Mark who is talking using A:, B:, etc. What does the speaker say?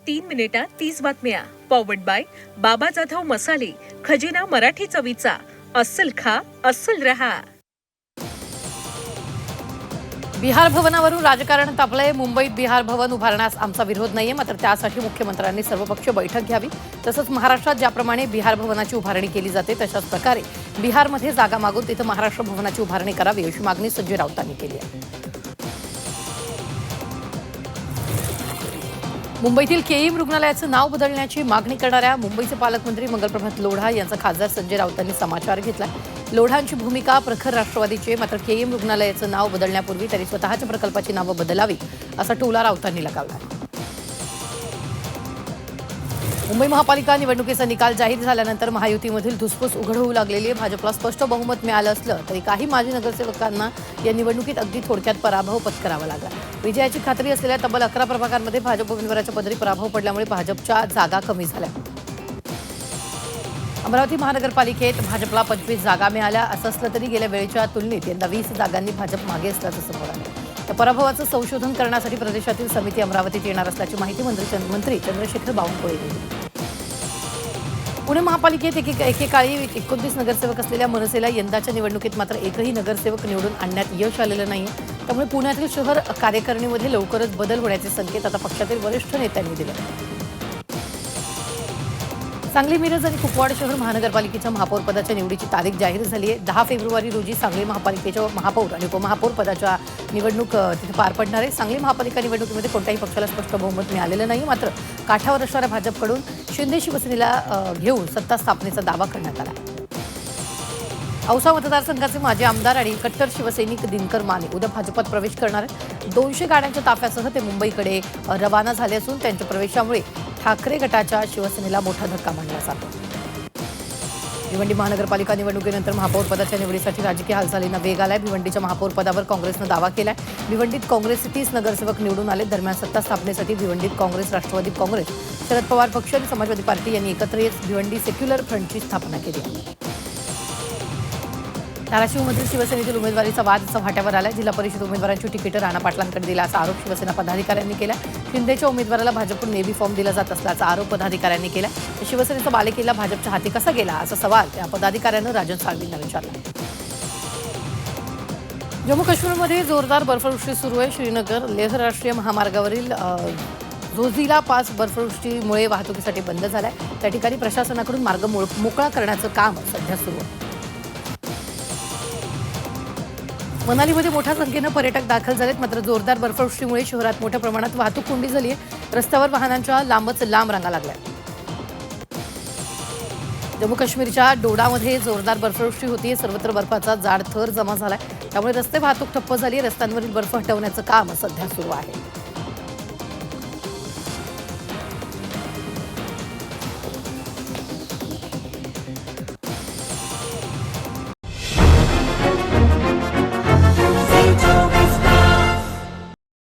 A: 3 मिनिटात 30 बातम्या. Powered by बाबा जाधव मसाले, खजिना मराठी चवीचा. अस्सल खा, अस्सल रहा.
B: बिहार भवनावरून राजकारण तापलंय. मुंबईत बिहार भवन उभारण्यास आमचा विरोध नाहीये, मात्र त्यासाठी मुख्यमंत्र्यांनी सर्वपक्षीय बैठक घ्यावी. तसंच महाराष्ट्रात ज्याप्रमाणे बिहार भवनाची उभारणी केली जाते तशाच प्रकारे बिहारमध्ये जागा मागून तिथं महाराष्ट्र भवनाची उभारणी करावी अशी मागणी संजय राऊतांनी केली आहे. मुंबईतील केईएम रुग्णालयाचं नाव बदलण्याची मागणी करणाऱ्या मुंबईचे पालकमंत्री मंगलप्रभात लोढा यांचा खासदार संजय राऊतांनी समाचार घेतला. लोढांची भूमिका प्रखर राष्ट्रवादीची, मात्र केईएम रुग्णालयाचं नाव बदलण्यापूर्वी त्यांनी स्वतःच्या प्रकल्पाची नावं बदलावी असा टोला राऊतांनी लगावला. मुंबई महापालिका निवडणुकीचा निकाल जाहीर झाल्यानंतर महायुतीमधील धुसफूस उघड होऊ लागलेली आहे. भाजपला स्पष्ट बहुमत मिळालं असलं तरी काही माजी नगरसेवकांना या निवडणुकीत अगदी थोडक्यात पराभव पत्करावा लागला. विजयाची खात्री असलेल्या तब्बल 11 प्रभागांमध्ये भाजप उमेदवाराच्या पदरी पराभव पडल्यामुळे भाजपच्या जागा कमी झाल्या. अमरावती महानगरपालिकेत भाजपला 25 जागा मिळाल्या. असं असलं तरी गेल्या वेळेच्या तुलनेत यंदा 20 जागांनी भाजप मागे असल्याचं समोर आलं. या पराभवाचं संशोधन करण्यासाठी प्रदेशातील समिती अमरावतीत येणार असल्याची माहिती मंत्री चंद्रशेखर बावनकुळे यांनी. पुणे महापालिकेत एकेकाळी 29 नगरसेवक असलेल्या मनसेला यंदाच्या निवडणुकीत मात्र एकही नगरसेवक निवडून आणण्यात यश आलेलं नाही. त्यामुळे पुण्यातील शहर कार्यकारिणीमध्ये लवकरच बदल होण्याचे संकेत आता पक्षातील वरिष्ठ नेत्यांनी दिले. सांगली, मिरज आणि कुपवाड शहर महानगरपालिकेच्या महापौर पदाच्या निवडीची तारीख जाहीर झाली आहे. 10 फेब्रुवारी रोजी सांगली महापालिकेच्या महापौर आणि उपमहापौर पदाच्या निवडणूक तिथे पार पडणार आहे. सांगली महापालिका निवडणुकीमध्ये कोणत्याही पक्षाला स्पष्ट बहुमत मिळालेलं नाही, मात्र काठावर असणाऱ्या भाजपकडून शिंदे शिवसेनेला घेऊन सत्ता स्थापनेचा दावा करण्यात आला. औसा मतदारसंघाचे माजी आमदार आणि कट्टर शिवसैनिक दिनकर माने उद्या भाजपात प्रवेश करणार आहेत. 200 गाड्यांच्या ताफ्यासह ते मुंबईकडे रवाना झाले असून त्यांच्या प्रवेशामुळे ठाकरे गटाच्या शिवसेनेला मोठा धक्का मानला जातो. भिवंडी महानगरपालिका निवडणुकीनंतर महापौर पदाच्या निवडीसाठी राजकीय हालचालींना वेग आलाय. भिवंडीच्या महापौर पदावर काँग्रेसनं दावा केलाय. भिवंडीत काँग्रेसचे 30 नगरसेवक निवडून आले. दरम्यान सत्ता स्थापनेसाठी भिवंडीत काँग्रेस, राष्ट्रवादी काँग्रेस, शरद पवार पक्ष आणि समाजवादी पार्टी यांनी एकत्र येत भिवंडी सेक्युलर फ्रंटची स्थापना केली आहे. धाराशिवमधील शिवसेनेतील उमेदवारीचा वाद चव्हाट्यावर आला. जिल्हा परिषद उमेदवारांची तिकीटं राणा पाटलांकडे दिला असा आरोप शिवसेना पदाधिकाऱ्यांनी केला. शिंदेच्या उमेदवाराला भाजपकडून नेव्ही फॉर्म दिला जात असल्याचा आरोप पदाधिकाऱ्यांनी केला. शिवसेनेचा बालेकिल्ला भाजपच्या हाती कसा गेला असा सवाल त्या पदाधिकाऱ्यानं राजन साळवींना विचारला. जम्मू काश्मीरमध्ये जोरदार बर्फवृष्टी सुरू आहे. श्रीनगर लेह राष्ट्रीय महामार्गावरील जोझिला पास बर्फवृष्टीमुळे वाहतुकीसाठी बंद झालाय. त्या ठिकाणी प्रशासनाकडून मार्ग मोकळा करण्याचं काम सध्या सुरू आहे. मनालीमध्ये मोठ्या संख्येनं पर्यटक दाखल झालेत, मात्र जोरदार बर्फवृष्टीमुळे शहरात मोठ्या प्रमाणात वाहतूक कोंडी झाली आहे. रस्त्यावर वाहनांच्या लांबच लांब रांगा लागल्या. जम्मू काश्मीरच्या डोडामध्ये जोरदार बर्फवृष्टी होतीये. सर्वत्र बर्फाचा जाड थर जमा झालाय. त्यामुळे रस्ते वाहतूक ठप्प झाली. रस्त्यांवरील बर्फ हटवण्याचं काम सध्या सुरू आहे.